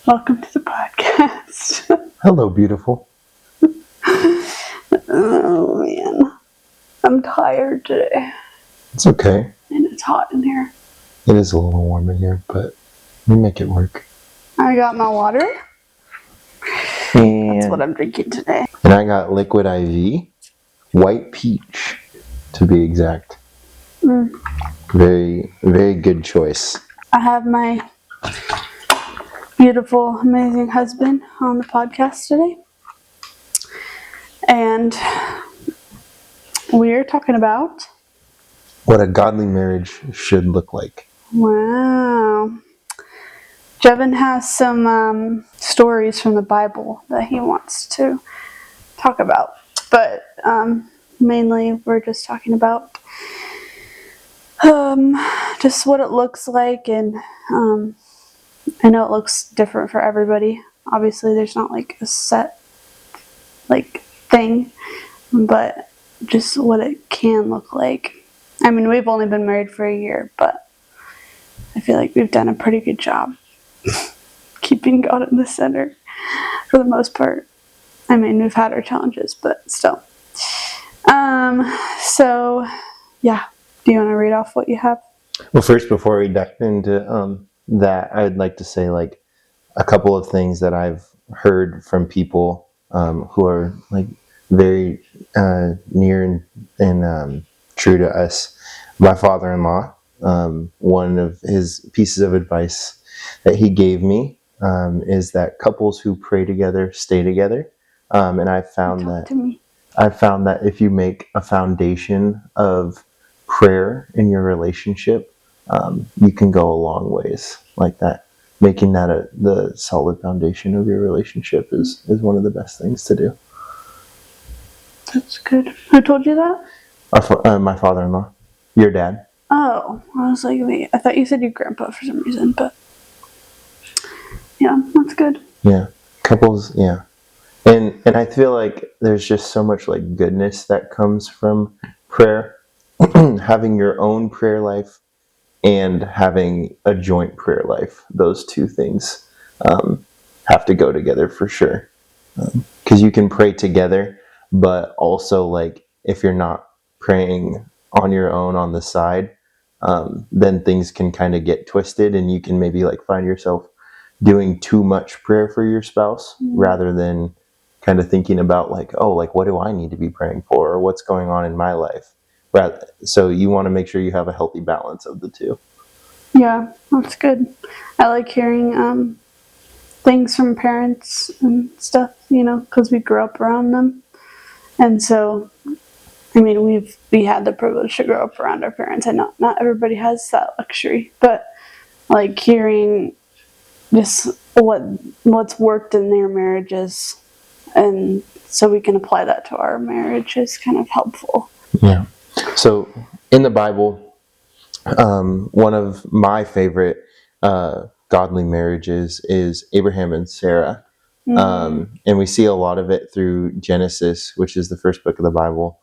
Welcome to the podcast. Hello, beautiful. Oh man, I'm tired today. It's okay. And it's hot in here. It is a little warm in here, but we make it work. I got my water. That's what I'm drinking today. And I got liquid IV, white peach, to be exact. Very, very good choice. I have my beautiful, amazing husband on the podcast today. And we're talking about... what a godly marriage should look like. Wow. Jeven has some stories from the Bible that he wants to talk about. But mainly we're just talking about just what it looks like. And I know it looks different for everybody. Obviously there's not like a set thing, but just what it can look like. I mean, we've only been married for a year, but I feel like we've done a pretty good job keeping God in the center for the most part. I mean, we've had our challenges, but still. So, yeah. Do you want to read off what you have? Well, first, before we dive into that, I'd like to say a couple of things that I've heard from people who are very near and true to us. My father-in-law, one of his pieces of advice that he gave me is that couples who pray together stay together. And I've found that if you make a foundation of prayer in your relationship, you can go a long ways like that. Making that the solid foundation of your relationship is one of the best things to do. That's good. Who told you that? My father-in-law. Your dad. Oh, I was like, wait, I thought you said your grandpa for some reason, but yeah, that's good. Yeah, couples, yeah. And I feel like there's just so much goodness that comes from prayer. Having your own prayer life and having a joint prayer life. Those two things have to go together for sure. Because you can pray together, but also if you're not praying on your own on the side, then things can kind of get twisted and you can maybe find yourself doing too much prayer for your spouse rather than kind of thinking about what do I need to be praying for or what's going on in my life. So you want to make sure you have a healthy balance of the two. Yeah, that's good. I like hearing things from parents and stuff, because we grew up around them. And so, I mean, we had the privilege to grow up around our parents, and not everybody has that luxury. But hearing just what's worked in their marriages, and so we can apply that to our marriage is kind of helpful. Yeah. So in the Bible, one of my favorite godly marriages is Abraham and Sarah. And we see a lot of it through Genesis, which is the first book of the Bible.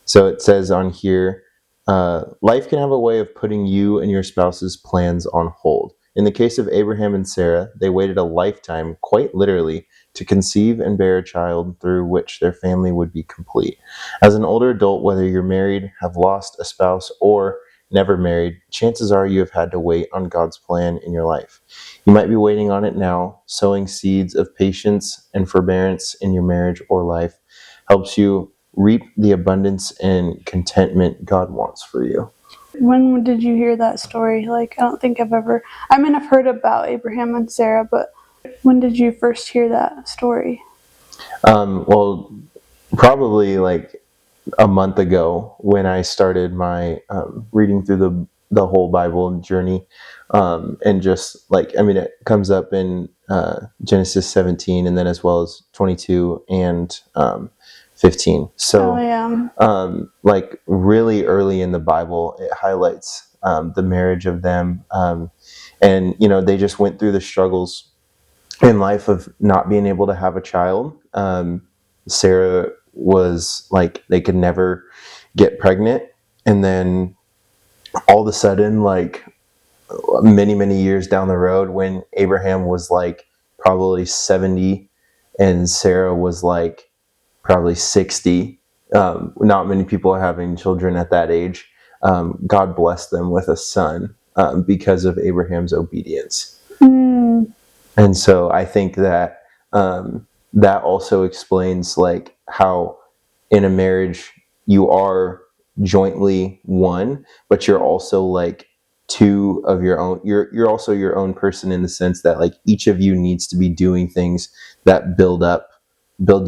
So it says on here, life can have a way of putting you and your spouse's plans on hold. In the case of Abraham and Sarah, they waited a lifetime, quite literally, to conceive and bear a child through which their family would be complete. As an older adult, whether you're married, have lost a spouse, or never married, chances are you have had to wait on God's plan in your life. You might be waiting on it now. Sowing seeds of patience and forbearance in your marriage or life helps you reap the abundance and contentment God wants for you. When did you hear that story? I don't think I've heard about Abraham and Sarah, but when did you first hear that story? Well, probably a month ago when I started my reading through the whole Bible journey. And just it comes up in Genesis 17 and then as well as 22 and 15. So, really early in the Bible, it highlights the marriage of them. And, they just went through the struggles in life of not being able to have a child. Sarah was they could never get pregnant. And then all of a sudden, many, many years down the road when Abraham was like probably 70 and Sarah was like probably 60. Not many people are having children at that age. God blessed them with a son because of Abraham's obedience. Mm. And so I think that that also explains like how in a marriage you are jointly one, but you're also like two of your own. You're also your own person in the sense that like each of you needs to be doing things that build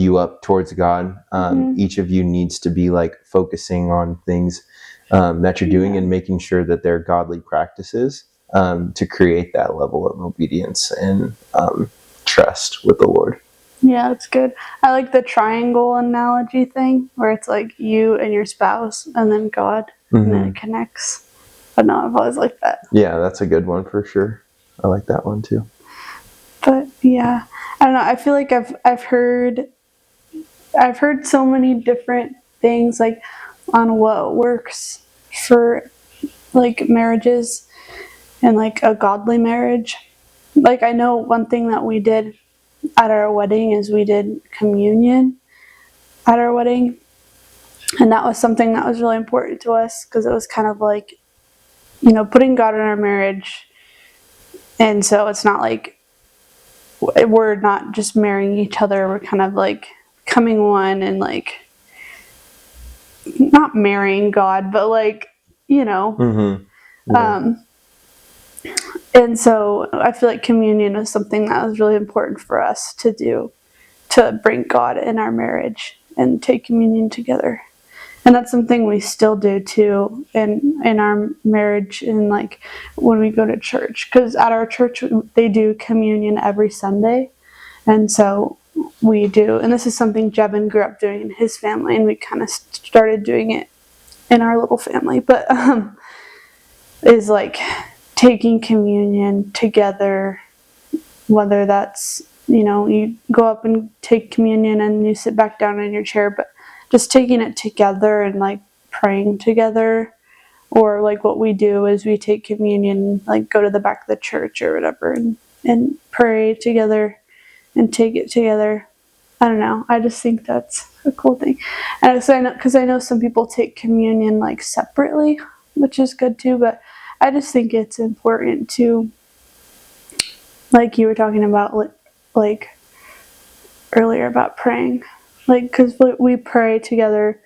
you up towards God. Each of you needs to be like focusing on things that you're doing and making sure that they're godly practices to create that level of obedience and trust with the Lord. Yeah, that's good. I like the triangle analogy thing where it's like you and your spouse and then God and then it connects. But no, I've always liked that. Yeah, that's a good one for sure. I like that one too. But yeah, I don't know. I feel like I've heard so many different things like on what works for like marriages and like a godly marriage. Like I know one thing that we did at our wedding is we did communion at our wedding. And that was something that was really important to us because it was kind of like, you know, putting God in our marriage. And so it's not like we're not just marrying each other, we're kind of like becoming one and like not marrying God, but like, you know. Yeah. And so I feel like communion was something that was really important for us to do, to bring God in our marriage and take communion together. And that's something we still do too in our marriage and like when we go to church. Because at our church, they do communion every Sunday. And so we do. And this is something Jeven grew up doing in his family. And we kind of started doing it in our little family. But is like taking communion together, whether that's, you know, you go up and take communion and you sit back down in your chair, but just taking it together and like praying together. Or like what we do is we take communion, like go to the back of the church or whatever and pray together and take it together. I don't know. I just think that's a cool thing. And so I know, because I know some people take communion like separately, which is good too, but I just think it's important to, like you were talking about, like earlier about praying, like because we pray together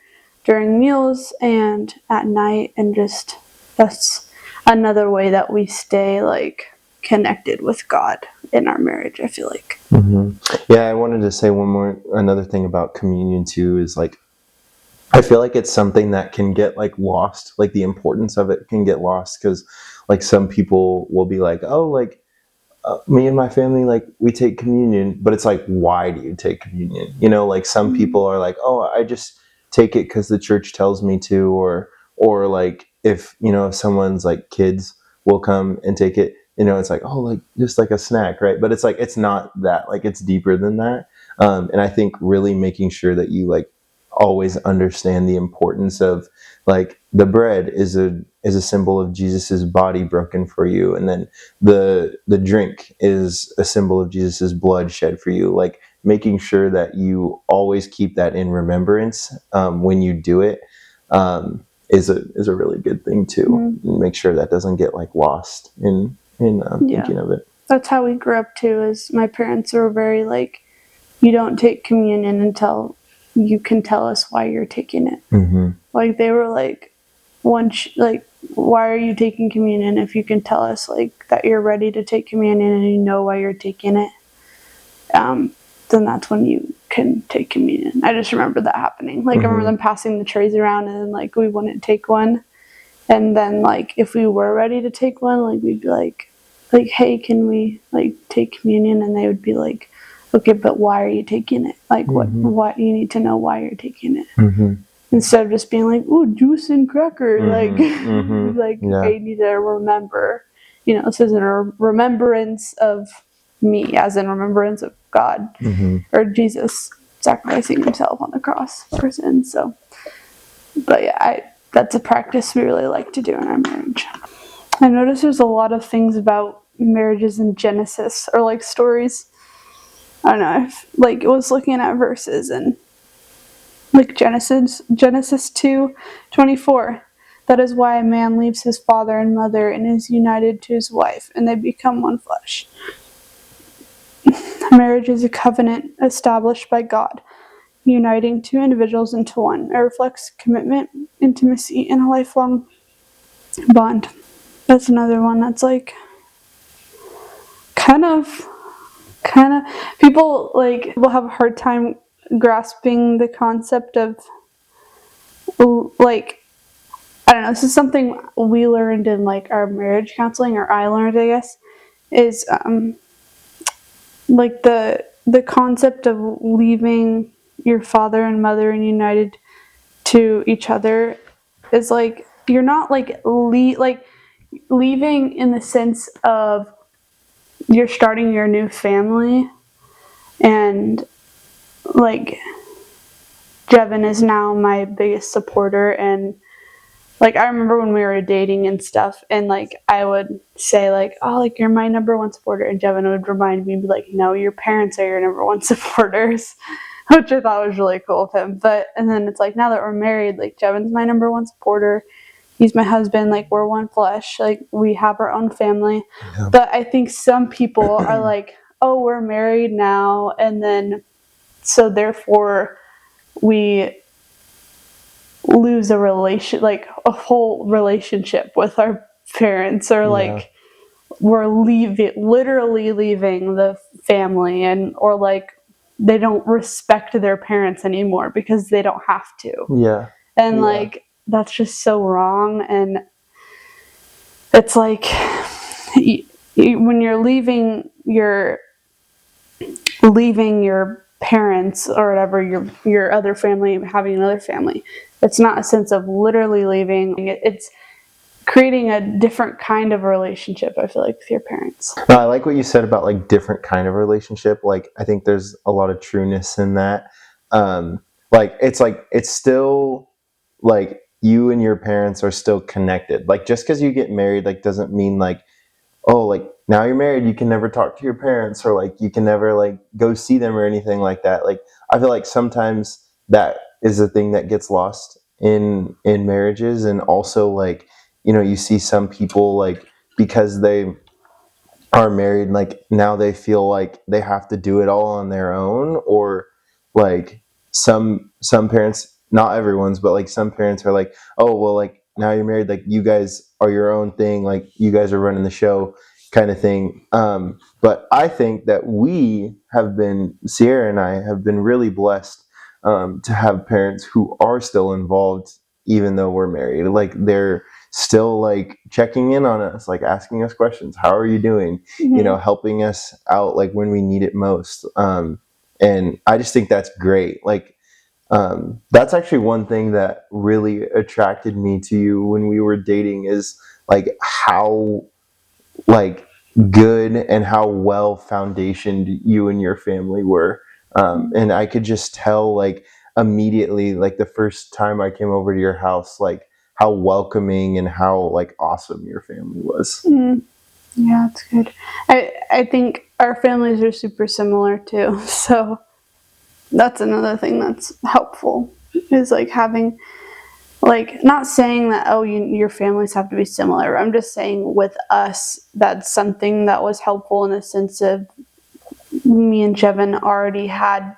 during meals and at night, and just that's another way that we stay like connected with God in our marriage, I feel like. Yeah, I wanted to say another thing about communion too is like I feel like it's something that can get like lost, like the importance of it can get lost because like some people will be like, oh, like me and my family, like we take communion, but it's like, why do you take communion? You know, like some people are like, oh, I just take it because the church tells me to, or like if, you know, if someone's like kids will come and take it, you know, it's like, oh, like just like a snack, right? But it's like, it's not that, like it's deeper than that. And I think really making sure that you like always understand the importance of like the bread is a symbol of Jesus's body broken for you, and then the drink is a symbol of Jesus's blood shed for you. Like making sure that you always keep that in remembrance when you do it is a really good thing too. Make sure that doesn't get like lost in thinking of it. That's how we grew up too. Is my parents were very like, you don't take communion until you can tell us why you're taking it. Like they were like, like, why are you taking communion if you can tell us like that you're ready to take communion and you know why you're taking it? Then that's when you can take communion. I just remember that happening. Like I remember them passing the trays around and then like we wouldn't take one, and then like if we were ready to take one, like we'd be like, hey, can we like take communion? And they would be like, okay, but why are you taking it? Like what you need to know why you're taking it. Instead of just being like, ooh, juice and cracker. Like okay, you need to remember, you know, this is a remembrance of me, as in remembrance of God or Jesus sacrificing himself on the cross for sin. So, but yeah, that's a practice we really like to do in our marriage. I noticed there's a lot of things about marriages in Genesis, or like stories. I don't know. I was looking at verses and like Genesis 2:24. That is why a man leaves his father and mother and is united to his wife, and they become one flesh. Marriage is a covenant established by God, uniting two individuals into one. It reflects commitment, intimacy, and a lifelong bond. That's another one that's like kind of people have a hard time grasping the concept of, like, I don't know, this is something we learned in like our marriage counseling, or I learned, I guess, is like the concept of leaving your father and mother and united to each other is like, you're not like leaving in the sense of you're starting your new family, and like Jeven is now my biggest supporter. And like, I remember when we were dating and stuff, and like I would say like, oh, like, you're my number one supporter, and Jeven would remind me and be like, no, your parents are your number one supporters, which I thought was really cool of him. But and then it's like, now that we're married, like, Jeven's my number one supporter, he's my husband, like, we're one flesh, like, we have our own family. Yeah. But I think some people are like, oh, we're married now, and then so therefore we lose a whole relationship with our parents, or like we're literally leaving the family, and or like they don't respect their parents anymore because they don't have to. Yeah. And like, that's just so wrong. And it's like, when you're leaving your parents or whatever, your other family, having another family, it's not a sense of literally leaving. It's creating a different kind of relationship, I feel like, with your parents. No, I like what you said about like different kind of relationship. Like, I think there's a lot of trueness in that. It's still like you and your parents are still connected. Like, just because you get married, like, doesn't mean like, oh, like, now you're married, you can never talk to your parents, or like you can never like go see them or anything like that. Like, I feel like sometimes that is a thing that gets lost in marriages. And also, like, you see some people, like, because they are married, like, now they feel like they have to do it all on their own. Or like, some parents, not everyone's, but like some parents are like, oh, well, like, now you're married, like, you guys are your own thing, like, you guys are running the show, kind of thing. But I think that Sierra and I have been really blessed, to have parents who are still involved even though we're married. Like, they're still like checking in on us, like asking us questions. How are you doing? Mm-hmm. Helping us out like when we need it most. And I just think that's great. Like, that's actually one thing that really attracted me to you when we were dating, is like how like good and how well foundationed you and your family were. And I could just tell, like, immediately, like the first time I came over to your house, like how welcoming and how like awesome your family was. Yeah, that's good. I think our families are super similar too, so that's another thing that's helpful, is like having, like, not saying that, oh, your families have to be similar. I'm just saying, with us, that's something that was helpful, in the sense of me and Jeven already had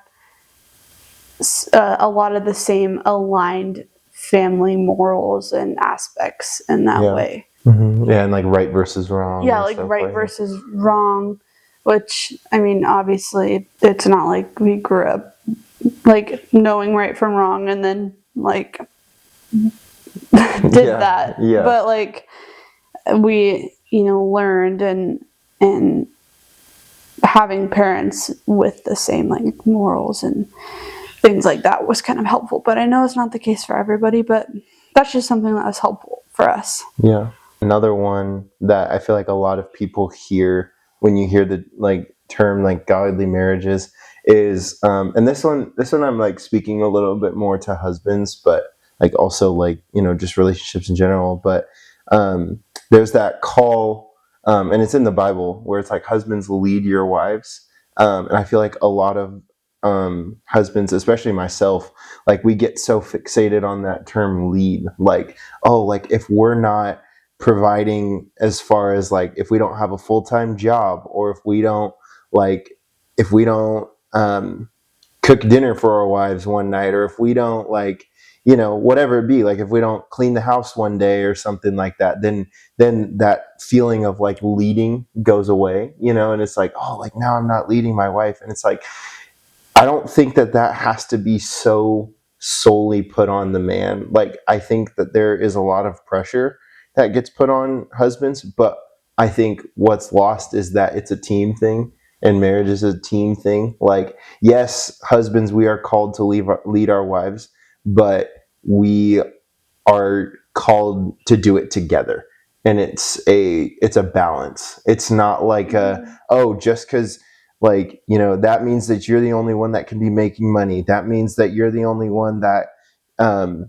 a lot of the same aligned family morals and aspects in that way. Mm-hmm. Yeah, and like right versus wrong. Yeah, like right versus wrong, which, I mean, obviously, it's not like we grew up like knowing right from wrong and then like did that. Yeah. But like, we, learned, and having parents with the same like morals and things like that was kind of helpful. But I know it's not the case for everybody, but that's just something that was helpful for us. Yeah. Another one that I feel like a lot of people hear when you hear the like term like godly marriages is, and this one I'm like speaking a little bit more to husbands, but like also like, just relationships in general. But there's that call, and it's in the Bible where it's like, husbands, lead your wives. And I feel like a lot of husbands, especially myself, like we get so fixated on that term lead. Like, oh, like if we're not providing, as far as like if we don't have a full-time job, or if we don't cook dinner for our wives one night, or if we don't like, whatever it be, like if we don't clean the house one day or something like that, then that feeling of like leading goes away, and it's like, oh, like now I'm not leading my wife. And it's like, I don't think that has to be so solely put on the man. Like, I think that there is a lot of pressure that gets put on husbands, but I think what's lost is that it's a team thing, and marriage is a team thing. Like, yes, husbands, we are called to lead our wives, but we are called to do it together. And it's a balance. It's not like just because, like, that means that you're the only one that can be making money, that means that you're the only one that Yeah,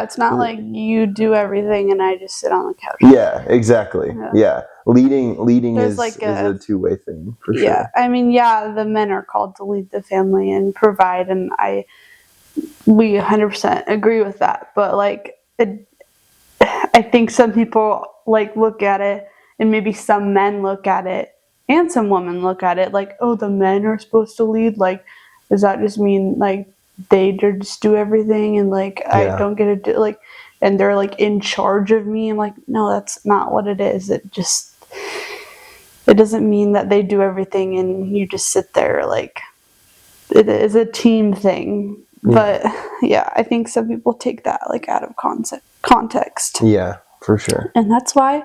it's not like you do everything and I just sit on the couch. Yeah, exactly. Yeah. Leading There's is like a two-way thing, for yeah, sure. I mean, yeah, the men are called to lead the family and provide, and we 100% agree with that. But like, I think some people like look at it, and maybe some men look at it, and some women look at it like, oh, the men are supposed to lead. Like, does that just mean like they just do everything, and like I don't get to do like, and they're like in charge of me? I'm like, no, that's not what it is. It doesn't mean that they do everything and you just sit there. Like, it is a team thing. But yeah, I think some people take that like out of context. Yeah, for sure. And that's why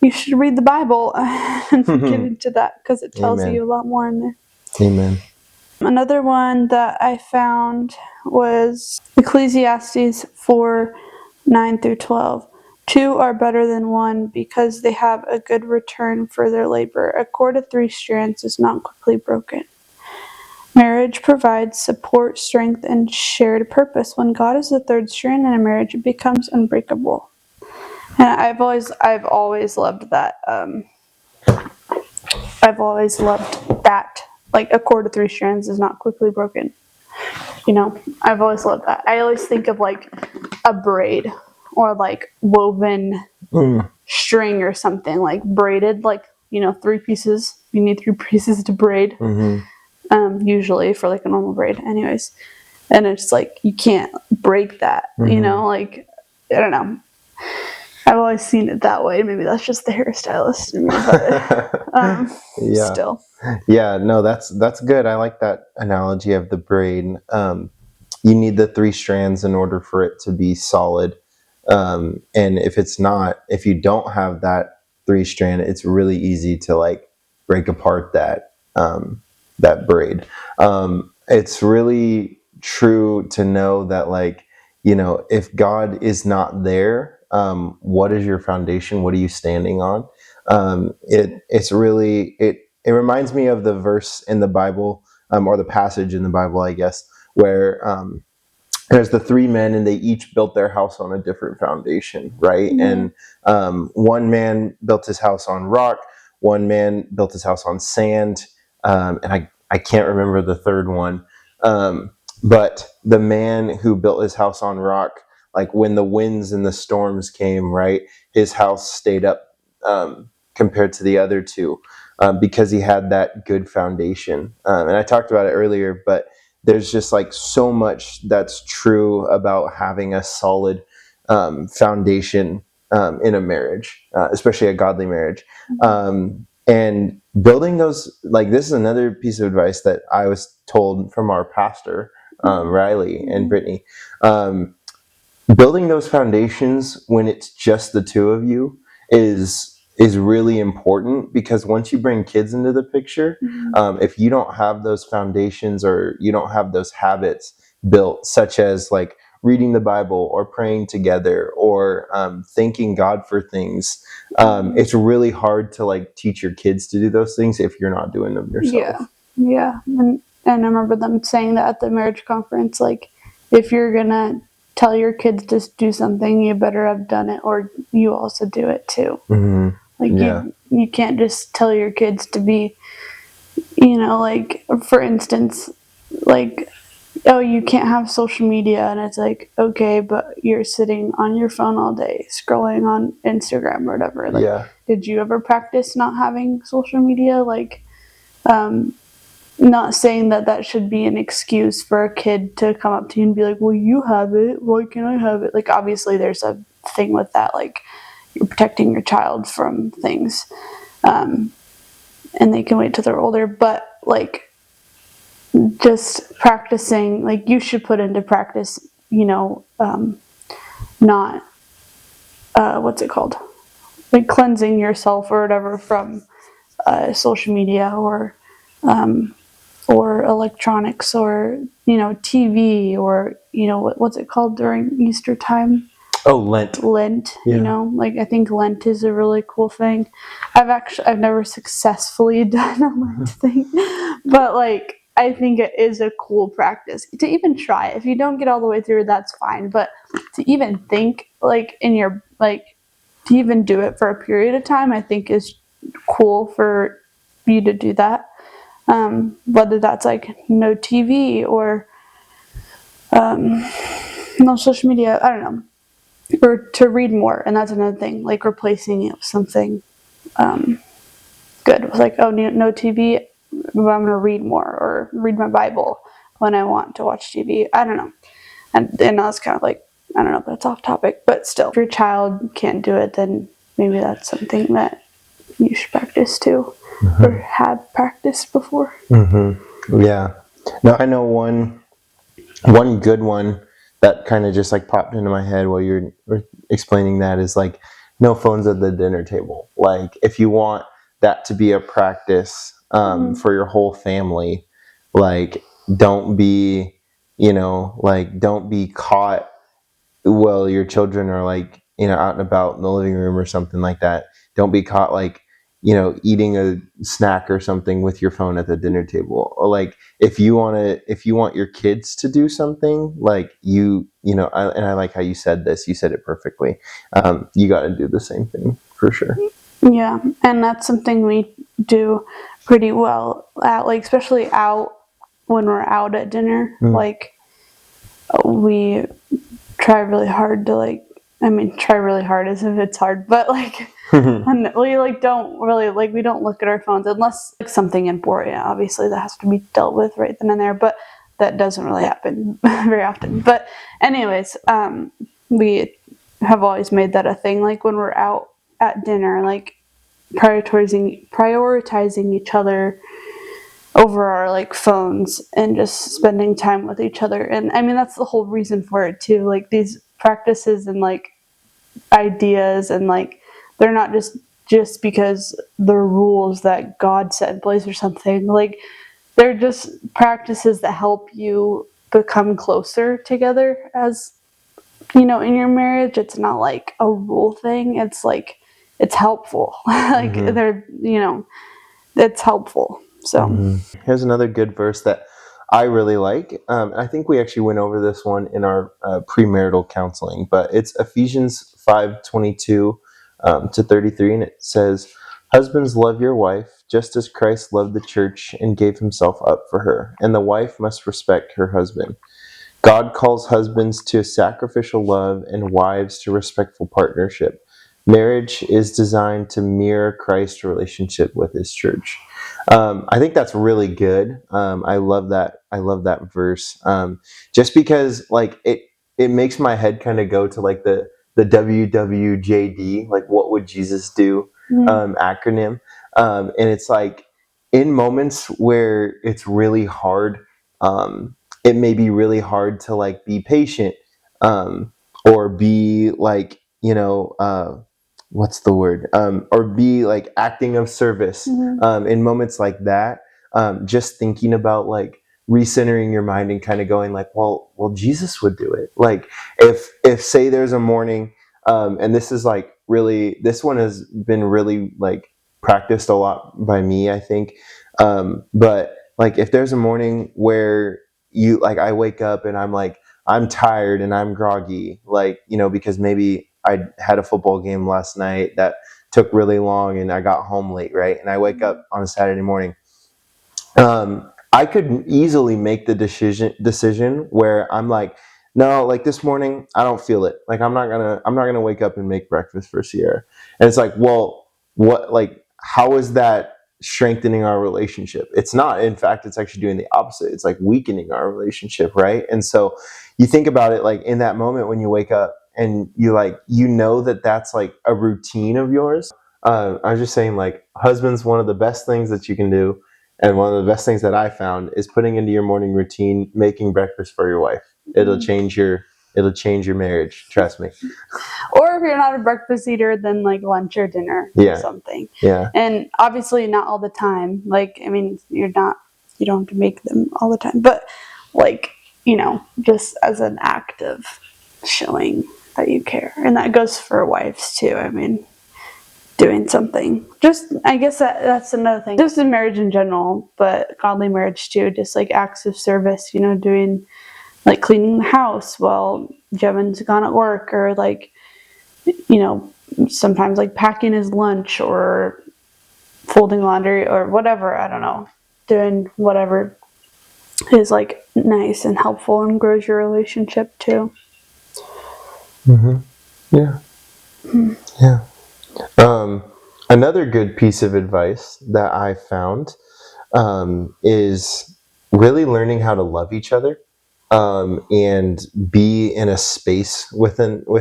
you should read the Bible and get into that, because it tells you a lot more in there. Amen. Another one that I found was Ecclesiastes 4:9-12. Two are better than one because they have a good return for their labor. A cord of 3 strands is not quickly broken. Marriage provides support, strength, and shared purpose. When God is the third strand in a marriage, it becomes unbreakable. And I've always loved that. I've always loved that. Like, a cord of 3 strands is not quickly broken. I've always loved that. I always think of like a braid, or like woven string or something, like braided, like 3 pieces. You need 3 pieces to braid, usually for like a normal braid, anyways. And it's like you can't break that, like, I don't know. I've always seen it that way. Maybe that's just the hairstylist in me, but Yeah. still. Yeah, no, that's good. I like that analogy of the braid. You need the 3 strands in order for it to be solid. And if you don't have that 3 strand, it's really easy to like break apart that braid. It's really true to know that, like, if God is not there, what is your foundation? What are you standing on? It reminds me of the verse in the Bible, or the passage in the Bible, I guess, where there's the 3 men and they each built their house on a different foundation, right? Yeah. And one man built his house on rock, one man built his house on sand, and I can't remember the third one. But the man who built his house on rock, like when the winds and the storms came, right, his house stayed up compared to the other 2, because he had that good foundation. And I talked about it earlier, but there's just like so much that's true about having a solid foundation in a marriage, especially a godly marriage. And building those, like, this is another piece of advice that I was told from our pastor, Riley and Brittany. Building those foundations when it's just the 2 of you is really important, because once you bring kids into the picture, if you don't have those foundations, or you don't have those habits built, such as like reading the Bible or praying together, or thanking God for things, it's really hard to like teach your kids to do those things if you're not doing them yourself. Yeah. And I remember them saying that at the marriage conference, like, if you're gonna tell your kids to do something, you better have done it, or you also do it too. Mm-hmm. Like Yeah. you can't just tell your kids to be, like for instance, like, oh, you can't have social media, and it's like, okay, but you're sitting on your phone all day scrolling on Instagram or whatever. Like, Yeah. did you ever practice not having social media? Like, not saying that that should be an excuse for a kid to come up to you and be like, well, you have it, why can't I have it? Like, obviously there's a thing with that, like you're protecting your child from things, and they can wait till they're older, but like just practicing, like you should put into practice, not what's it called, like cleansing yourself or whatever from social media or electronics or TV or what's it called during Easter time? Oh, Lent. Yeah. Like I think Lent is a really cool thing. I've never successfully done a Lent thing, but like I think it is a cool practice to even try. If you don't get all the way through, that's fine. But to even think like in your like to even do it for a period of time, I think is cool for you to do that. Whether that's like no TV or no social media, I don't know, or to read more, and that's another thing, like replacing it with something good. It was like, oh, no TV, but I'm gonna read more or read my Bible when I want to watch TV. I don't know, and I was kind of like, I don't know, but it's off topic. But still, if your child can't do it, then maybe that's something that you should practice too, or have practiced before. Yeah. No, I know one good one that kind of just like popped into my head while you were explaining that is like no phones at the dinner table. Like if you want that to be a practice for your whole family, like don't be, like don't be caught while your children are like, out and about in the living room or something like that. Don't be caught like, eating a snack or something with your phone at the dinner table. Or like if you want your kids to do something, like and I like how you said this. You said it perfectly. You got to do the same thing for sure. Yeah, and that's something we do pretty well at, like especially out when we're out at dinner. Like we try really hard to try really hard as if it's hard, but like and we like don't really like we don't look at our phones unless like something important, obviously that has to be dealt with right then and there, but that doesn't really happen very often. But anyways, we have always made that a thing, like when we're out at dinner, like prioritizing each other over our like phones and just spending time with each other. And I mean that's the whole reason for it too, like these practices and like ideas, and like they're not just because they're rules that God set in place or something. Like they're just practices that help you become closer together as in your marriage. It's not like a rule thing, it's like it's helpful. Like they're it's helpful. So Here's another good verse that I really like. I think we actually went over this one in our premarital counseling, but it's Ephesians 5:22 to 33, and it says, "Husbands, love your wife, just as Christ loved the church and gave himself up for her, and the wife must respect her husband. God calls husbands to sacrificial love and wives to respectful partnership. Marriage is designed to mirror Christ's relationship with his church." I think that's really good. I love that. I love that verse. Just because, like, it makes my head kind of go to like the WWJD, like what would Jesus do acronym, and it's like in moments where it's really hard. It may be really hard to like be patient, or be like what's the word, or be like acting of service, in moments like that. Just thinking about like recentering your mind and kind of going like, well Jesus would do it. Like if say there's a morning, and this is like really, this one has been really like practiced a lot by me, I think. But like if there's a morning where I wake up and I'm like, I'm tired and I'm groggy, like, because maybe I had a football game last night that took really long and I got home late, right? And I wake up on a Saturday morning. I could easily make the decision where I'm like, no, like this morning I don't feel it. Like I'm not gonna wake up and make breakfast for Sierra. And it's like, well, what, like, how is that strengthening our relationship? It's not. In fact, it's actually doing the opposite. It's like weakening our relationship, right? And so you think about it, like in that moment when you wake up and that that's like a routine of yours. I was just saying, like, husbands, one of the best things that you can do, and one of the best things that I found, is putting into your morning routine making breakfast for your wife. It'll change your marriage. Trust me. Or if you're not a breakfast eater, then like lunch or dinner or something. Yeah. And obviously not all the time. Like, I mean, you don't have to make them all the time, but like, just as an act of showing that you care. And that goes for wives too. I mean, doing something. Just, I guess that's another thing. Just in marriage in general, but godly marriage too. Just like acts of service, doing like cleaning the house while Jeven's gone at work, or like, sometimes like packing his lunch or folding laundry or whatever. I don't know. Doing whatever is like nice and helpful and grows your relationship too. Yeah. Yeah. Another good piece of advice that I found is really learning how to love each other, and be in a space with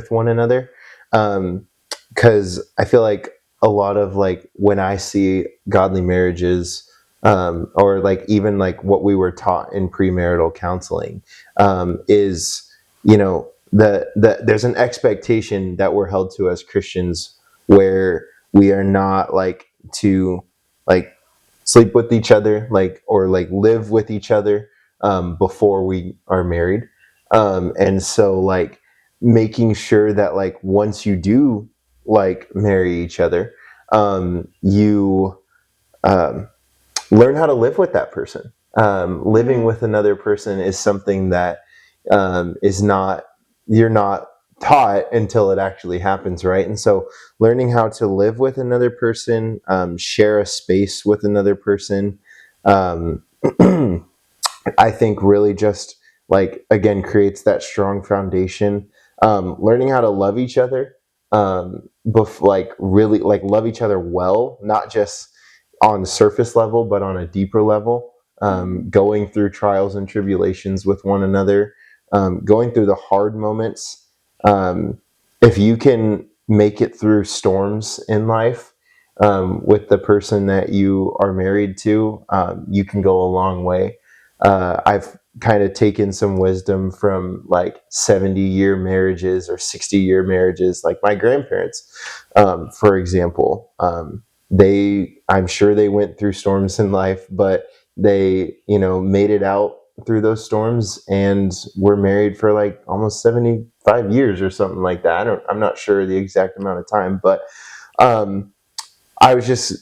one another. Because I feel like a lot of, like, when I see godly marriages, or like even like what we were taught in premarital counseling, is, there's an expectation that we're held to as Christians, where we are not like to, like, sleep with each other, like, or like live with each other, before we are married. And so, like, making sure that, like, once you do, like, marry each other, you um, learn how to live with that person. Living with another person is something that, is not, you're not taught until it actually happens, right? And so learning how to live with another person, share a space with another person, um, I think really just, like, again, creates that strong foundation. Learning how to love each other, like, really, like, love each other well, not just on the surface level, but on a deeper level. Going through trials and tribulations with one another, going through the hard moments. If you can make it through storms in life, with the person that you are married to, you can go a long way. I've kind of taken some wisdom from, like, 70-year marriages or 60-year marriages, like my grandparents, for example. I'm sure they went through storms in life, but they, made it out through those storms and were married for like almost 75 years or something like that. I'm not sure the exact amount of time, but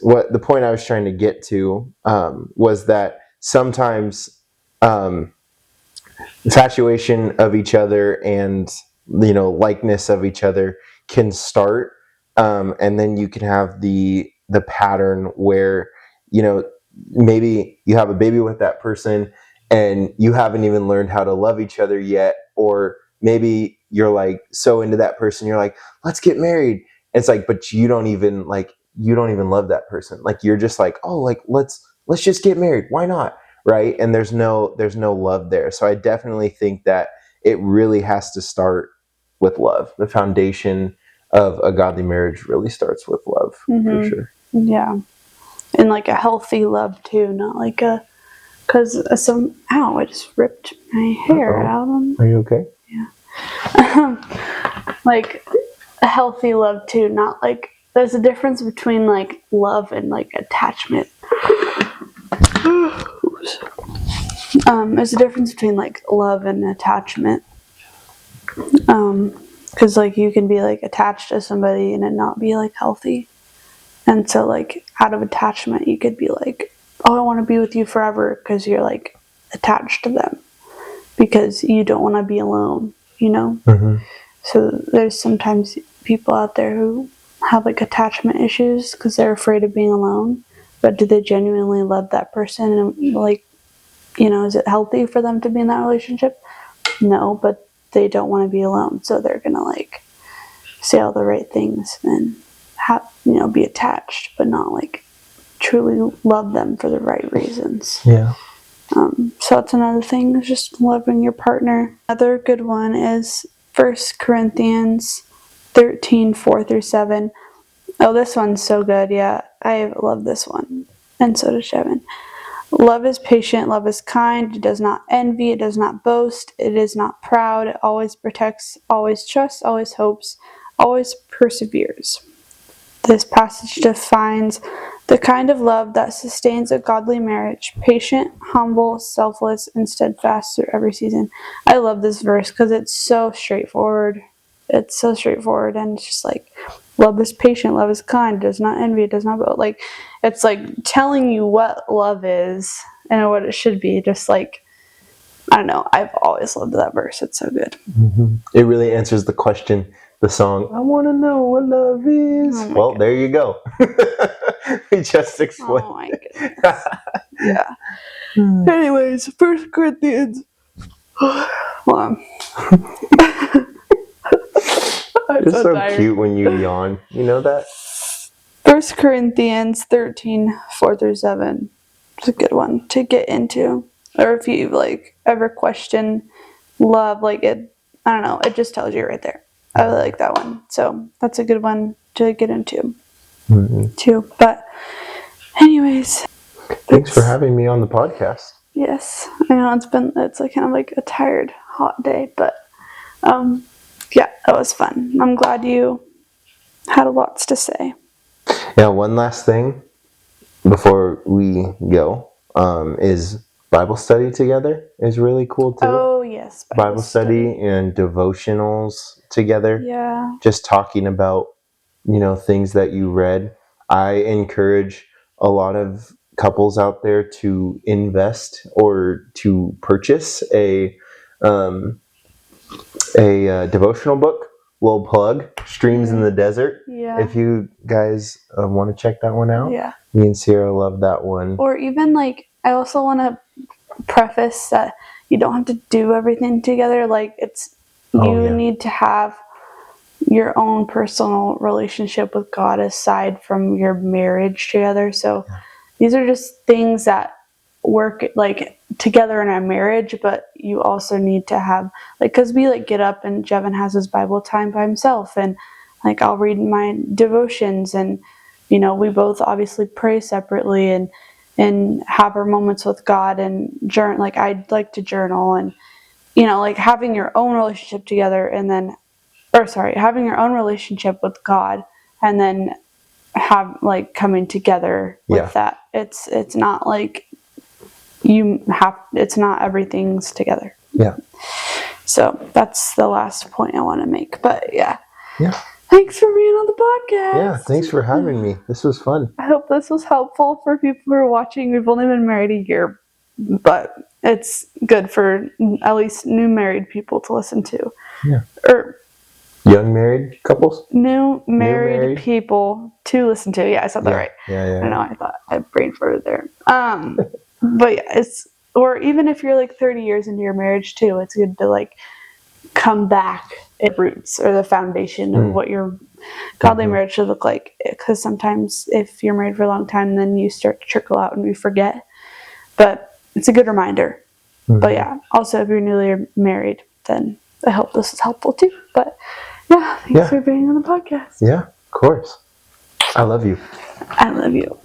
what the point I was trying to get to, was that sometimes, infatuation of each other and, likeness of each other can start, and then you can have the pattern where, maybe you have a baby with that person and you haven't even learned how to love each other yet, or maybe you're like so into that person, you're like, let's get married. It's like, but you don't even love that person. Like, you're just like, oh, like, let's just get married, why not, right? And there's no love there. So I definitely think that it really has to start with love. The foundation of a godly marriage really starts with love, for sure. Yeah. And like a healthy love too, not like because ow, I just ripped my hair out. Are you okay? Yeah. Like a healthy love too, not like, there's a difference between like love and like attachment. There's a difference between like love and attachment. Because like you can be like attached to somebody and it not be like healthy. And so like out of attachment, you could be like, oh, I want to be with you forever because you're like attached to them. because you don't want to be alone, you know? So there's sometimes people out there who have like attachment issues because they're afraid of being alone. But do they genuinely love that person? And like, you know, is it healthy for them to be in that relationship? No, but they don't want to be alone. So they're going to like say all the right things and have, you know, be attached, but not like truly love them for the right reasons. Yeah. So that's another thing, is just loving your partner. Another good one is 1 Corinthians 13, 4-7. Oh, this one's so good. Yeah, I love this one. And so does Jeven. Love is patient, love is kind, it does not envy, it does not boast, it is not proud, it always protects, always trusts, always hopes, always perseveres. This passage defines the kind of love that sustains a godly marriage: patient, humble, selfless, and steadfast through every season. I love this verse because it's so straightforward. It's so straightforward, and it's just like, love is patient, love is kind, does not envy, it does not, like, it's like telling you what love is and what it should be. Just like, I don't know, I've always loved that verse. It's so good. It really answers the question, the song, I want to know what love is. Oh my Well, goodness. there you go. We just explained. Oh my goodness. Yeah. Anyways, 1 Corinthians. Hold on. It's so cute when you yawn. You know that? 1 Corinthians 13, 4-7. It's a good one to get into. Or if you like ever question love, like it, I don't know, it just tells you right there. I really like that one. So that's a good one to get into too. But anyways, thanks for having me on the podcast. Yes, I know it's like kind of like a tired, hot day, but yeah, that was fun. I'm glad you had lots to say. Yeah, one last thing before we go is Bible study together is really cool too. Oh yes, Bible study and devotionals together. Yeah. Just talking about, you know, things that you read. I encourage a lot of couples out there to invest or to purchase a devotional book. Little plug, Streams in the Desert. Yeah. If you guys want to check that one out. Yeah. Me and Sierra love that one. Or even like, I also want to preface that you don't have to do everything together. Like you need to have your own personal relationship with God aside from your marriage together. So these are just things that work like together in our marriage, but you also need to have, like, because we like get up and Jeven has his Bible time by himself, and like I'll read my devotions, and you know, we both obviously pray separately and have our moments with God and journal. Like I'd like to journal, and you know, like having your own relationship together, and then having your own relationship with God, and then have like coming together with that. It's not like it's not everything's together. Yeah. So that's the last point I want to make. But yeah. Thanks for being on the podcast. Yeah, thanks for having me. This was fun. I hope this was helpful for people who are watching. We've only been married a year, but it's good for at least new married people to listen to. Yeah. Or young married couples? New married people to listen to. Yeah, I said that right. Yeah. I know, I thought I brain farted there. But yeah, or even if you're like 30 years into your marriage too, it's good to like come back at roots or the foundation of what your godly marriage should look like. Because sometimes if you're married for a long time, then you start to trickle out and we forget. But it's a good reminder. But yeah, also if you're newly married, then I hope this is helpful too. But yeah, thanks for being on the podcast. Yeah, of course. I love you. I love you.